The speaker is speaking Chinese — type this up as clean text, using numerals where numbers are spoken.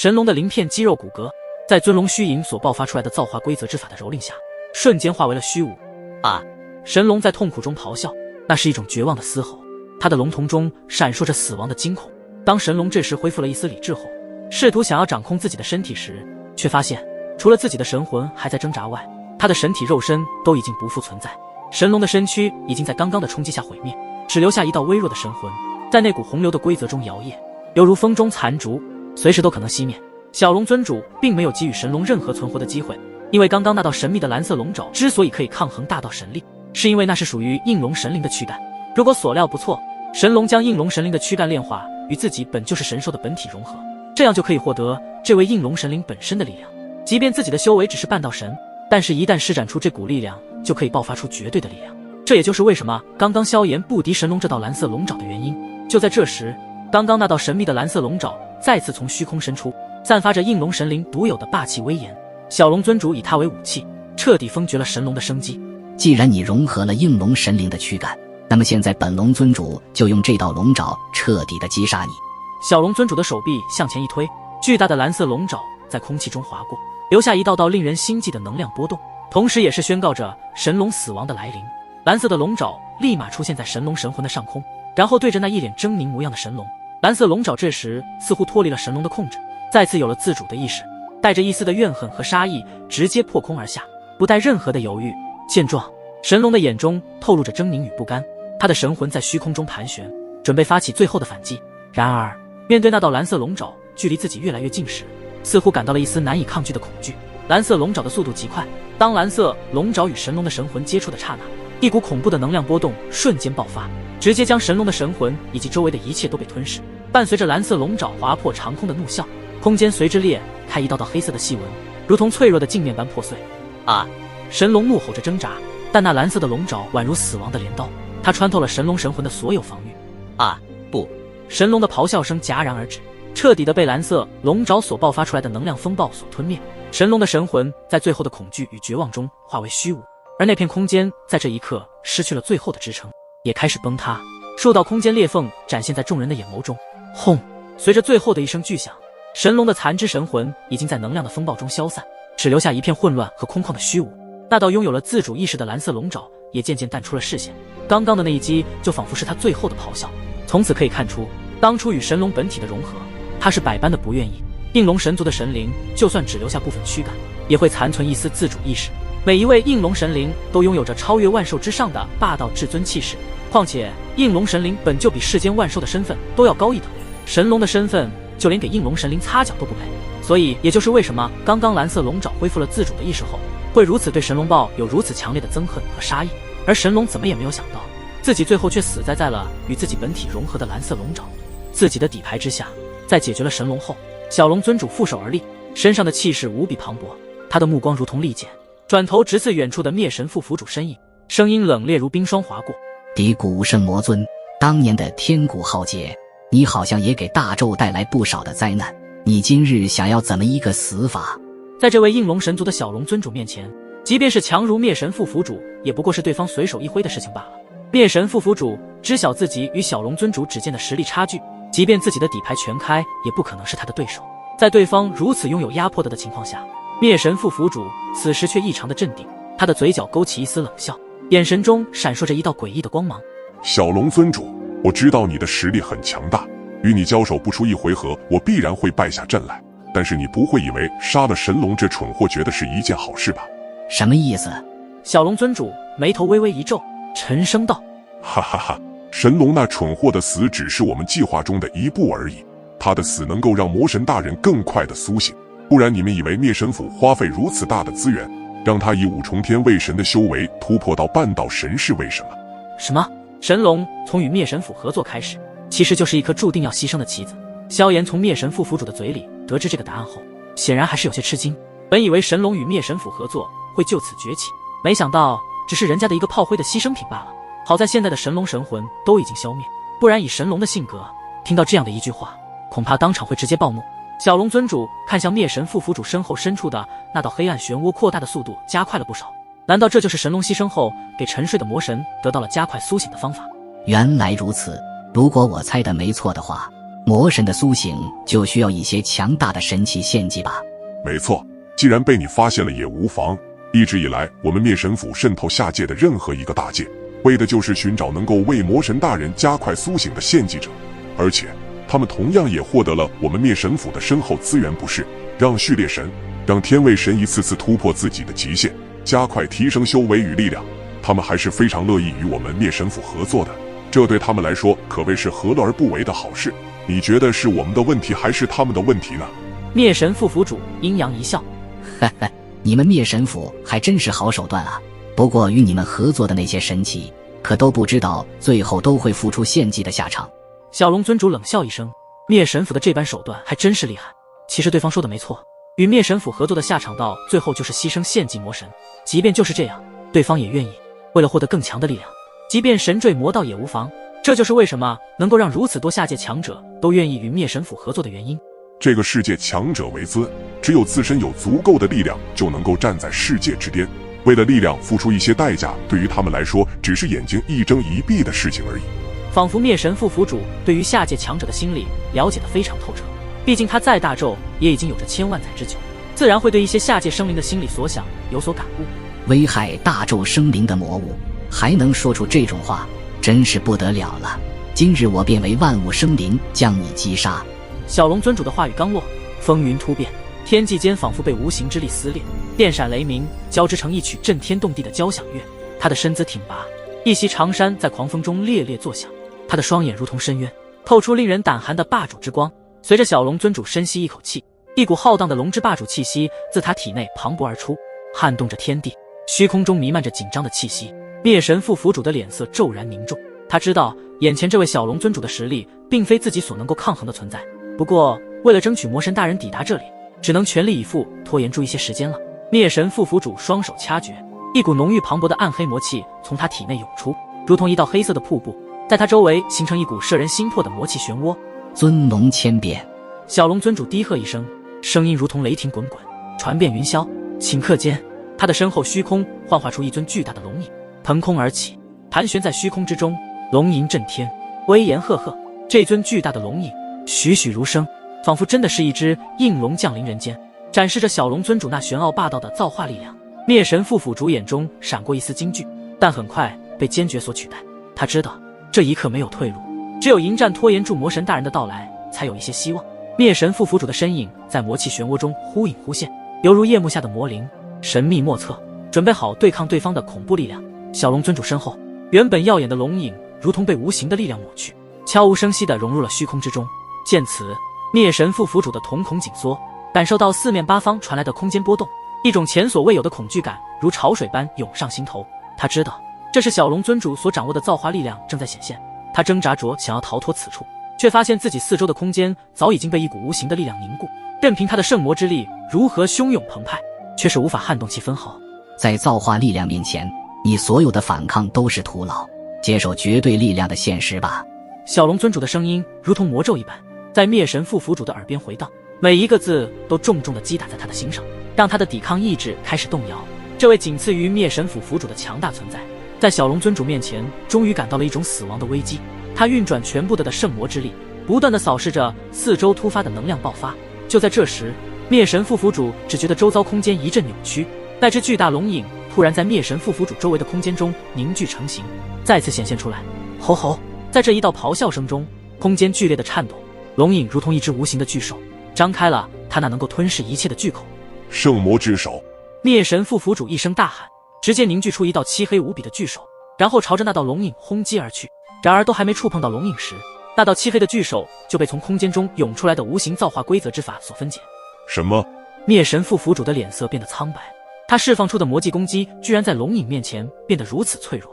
神龙的鳞片肌肉骨骼，在尊龙虚影所爆发出来的造化规则之法的蹂躏下，瞬间化为了虚无。啊！神龙在痛苦中咆哮，那是一种绝望的嘶吼，他的龙瞳中闪烁着死亡的惊恐。当神龙这时恢复了一丝理智后，试图想要掌控自己的身体时，却发现除了自己的神魂还在挣扎外，他的神体肉身都已经不复存在。神龙的身躯已经在刚刚的冲击下毁灭，只留下一道微弱的神魂，在那股洪流的规则中摇曳，犹如风中残烛，随时都可能熄灭。小龙尊主并没有给予神龙任何存活的机会，因为刚刚那道神秘的蓝色龙爪之所以可以抗衡大道神力，是因为那是属于应龙神灵的躯干。如果所料不错，神龙将应龙神灵的躯干炼化，与自己本就是神兽的本体融合，这样就可以获得这位应龙神灵本身的力量。即便自己的修为只是半道神，但是一旦施展出这股力量，就可以爆发出绝对的力量。这也就是为什么刚刚萧炎不敌神龙这道蓝色龙爪的原因。就在这时，刚刚那道神秘的蓝色龙爪再次从虚空伸出，散发着应龙神灵独有的霸气威严。小龙尊主以它为武器，彻底封绝了神龙的生机。既然你融合了应龙神灵的躯干，那么现在本龙尊主就用这道龙爪彻底的击杀你。小龙尊主的手臂向前一推，巨大的蓝色龙爪在空气中划过，留下一道道令人心悸的能量波动，同时也是宣告着神龙死亡的来临。蓝色的龙爪立马出现在神龙神魂的上空，然后对着那一脸狰狞模样的神龙，蓝色龙爪这时似乎脱离了神龙的控制，再次有了自主的意识，带着一丝的怨恨和杀意，直接破空而下，不带任何的犹豫。见状，神龙的眼中透露着狰狞与不甘，他的神魂在虚空中盘旋，准备发起最后的反击。然而面对那道蓝色龙爪距离自己越来越近时，似乎感到了一丝难以抗拒的恐惧。蓝色龙爪的速度极快，当蓝色龙爪与神龙的神魂接触的刹那，一股恐怖的能量波动瞬间爆发，直接将神龙的神魂以及周围的一切都被吞噬。伴随着蓝色龙爪划破长空的怒啸，空间随之裂开一道道黑色的细纹，如同脆弱的镜面般破碎。啊！神龙怒吼着挣扎，但那蓝色的龙爪宛如死亡的镰刀，它穿透了神龙神魂的所有防御。啊！不！神龙的咆哮声戛然而止，彻底的被蓝色龙爪所爆发出来的能量风暴所吞灭。神龙的神魂在最后的恐惧与绝望中化为虚无，而那片空间在这一刻失去了最后的支撑，也开始崩塌。数道空间裂缝展现在众人的眼眸中。轰！随着最后的一声巨响，神龙的残肢神魂已经在能量的风暴中消散，只留下一片混乱和空旷的虚无。那道拥有了自主意识的蓝色龙爪也渐渐淡出了视线，刚刚的那一击就仿佛是他最后的咆哮。从此可以看出，当初与神龙本体的融合，他是百般的不愿意。应龙神族的神灵就算只留下部分躯干，也会残存一丝自主意识。每一位应龙神灵都拥有着超越万兽之上的霸道至尊气势，况且应龙神灵本就比世间万兽的身份都要高一等，神龙的身份就连给应龙神灵擦脚都不配。所以也就是为什么刚刚蓝色龙爪恢复了自主的意识后，会如此对神龙豹有如此强烈的憎恨和杀意。而神龙怎么也没有想到，自己最后却死在了与自己本体融合的蓝色龙爪自己的底牌之下。在解决了神龙后，小龙尊主负手而立，身上的气势无比磅礴，他的目光如同利剑，转头直刺远处的灭神副府主身影，声音冷冽如冰霜划过。敌古圣魔尊，当年的天古浩劫，你好像也给大纣带来不少的灾难，你今日想要怎么一个死法？在这位应龙神族的小龙尊主面前，即便是强如灭神副府主，也不过是对方随手一挥的事情罢了。灭神副府主知晓自己与小龙尊主之间的实力差距，即便自己的底牌全开，也不可能是他的对手。在对方如此拥有压迫的情况下，灭神副府主此时却异常的镇定，他的嘴角勾起一丝冷笑，眼神中闪烁着一道诡异的光芒。小龙尊主，我知道你的实力很强大，与你交手不出一回合，我必然会败下阵来。但是你不会以为杀了神龙这蠢货觉得是一件好事吧？什么意思？小龙尊主眉头微微一皱，沉声道：哈哈哈，神龙那蠢货的死只是我们计划中的一步而已，他的死能够让魔神大人更快的苏醒，不然你们以为灭神府花费如此大的资源，让他以五重天卫神的修为突破到半道神是为什么？什么？神龙从与灭神府合作开始，其实就是一颗注定要牺牲的棋子。萧炎从灭神副府主的嘴里得知这个答案后，显然还是有些吃惊。本以为神龙与灭神府合作会就此崛起，没想到只是人家的一个炮灰的牺牲品罢了。好在现在的神龙神魂都已经消灭，不然以神龙的性格，听到这样的一句话，恐怕当场会直接暴怒。小龙尊主看向灭神副府主身后深处的那道黑暗漩涡，扩大的速度加快了不少。难道这就是神龙牺牲后给沉睡的魔神得到了加快苏醒的方法？原来如此，如果我猜的没错的话，魔神的苏醒就需要一些强大的神器献祭吧？没错，既然被你发现了也无妨。一直以来，我们灭神府渗透下界的任何一个大界，为的就是寻找能够为魔神大人加快苏醒的献祭者，而且他们同样也获得了我们灭神府的深厚资源，不是？让序列神、让天位神一次次突破自己的极限，加快提升修为与力量，他们还是非常乐意与我们灭神府合作的。这对他们来说可谓是何乐而不为的好事。你觉得是我们的问题还是他们的问题呢？灭神副府主阴阳一笑，哈哈，你们灭神府还真是好手段啊。不过与你们合作的那些神器，可都不知道最后都会付出献祭的下场。小龙尊主冷笑一声，灭神府的这般手段还真是厉害。其实对方说的没错，与灭神府合作的下场到最后就是牺牲献祭魔神。即便就是这样，对方也愿意，为了获得更强的力量，即便神坠魔道也无妨。这就是为什么能够让如此多下界强者都愿意与灭神府合作的原因。这个世界强者为尊，只有自身有足够的力量，就能够站在世界之巅。为了力量付出一些代价，对于他们来说只是眼睛一睁一闭的事情而已。仿佛灭神副府主对于下界强者的心理了解得非常透彻，毕竟他在大咒也已经有着千万载之久，自然会对一些下界生灵的心理所想有所感悟。危害大咒生灵的魔物，还能说出这种话，真是不得了了。今日我便为万物生灵将你击杀。小龙尊主的话语刚落，风云突变，天际间仿佛被无形之力撕裂，电闪雷鸣交织成一曲震天动地的交响乐。他的身姿挺拔，一袭长衫在狂风中猎猎作响，他的双眼如同深渊，透出令人胆寒的霸主之光。随着小龙尊主深吸一口气，一股浩荡的龙之霸主气息自他体内磅礴而出，撼动着天地。虚空中弥漫着紧张的气息，灭神副府主的脸色骤然凝重。他知道眼前这位小龙尊主的实力并非自己所能够抗衡的存在，不过为了争取魔神大人抵达这里，只能全力以赴拖延住一些时间了。灭神副府主双手掐诀，一股浓郁磅礴的暗黑魔气从他体内涌出，如同一道黑色的瀑布，在他周围形成一股摄人心魄的魔气漩涡。尊龙千变。小龙尊主低喝一声，声音如同雷霆滚滚，传遍云霄。顷刻间，他的身后虚空幻化出一尊巨大的龙影，腾空而起，盘旋在虚空之中，龙吟震天，威严赫赫。这尊巨大的龙影栩栩如生，仿佛真的是一只应龙降临人间，展示着小龙尊主那玄奥霸道的造化力量。灭神副府主眼中闪过一丝惊惧，但很快被坚决所取代。他知道这一刻没有退路，只有迎战拖延住魔神大人的到来，才有一些希望。灭神副府主的身影在魔气漩涡中忽隐忽现，犹如夜幕下的魔灵，神秘莫测，准备好对抗对方的恐怖力量。小龙尊主身后，原本耀眼的龙影如同被无形的力量抹去，悄无声息地融入了虚空之中。见此，灭神副府主的瞳孔紧缩，感受到四面八方传来的空间波动，一种前所未有的恐惧感如潮水般涌上心头。他知道这是小龙尊主所掌握的造化力量正在显现。他挣扎着想要逃脱此处，却发现自己四周的空间早已经被一股无形的力量凝固，任凭他的圣魔之力如何汹涌澎湃，却是无法撼动其分毫。在造化力量面前，你所有的反抗都是徒劳，接受绝对力量的现实吧。小龙尊主的声音如同魔咒一般，在灭神副府主的耳边回荡，每一个字都重重地击打在他的心上，让他的抵抗意志开始动摇。这位仅次于灭神府府主的强大存在，在小龙尊主面前终于感到了一种死亡的危机。他运转全部的圣魔之力，不断地扫视着四周突发的能量爆发。就在这时，灭神副府主只觉得周遭空间一阵扭曲，那只巨大龙影突然在灭神副府主周围的空间中凝聚成型，再次显现出来。吼吼！在这一道咆哮声中，空间剧烈的颤抖，龙影如同一只无形的巨兽，张开了他那能够吞噬一切的巨口。圣魔之手！灭神副府主一声大喊，直接凝聚出一道漆黑无比的巨手，然后朝着那道龙影轰击而去。然而都还没触碰到龙影时，那道漆黑的巨手就被从空间中涌出来的无形造化规则之法所分解。什么？灭神副府主的脸色变得苍白，他释放出的魔技攻击居然在龙影面前变得如此脆弱。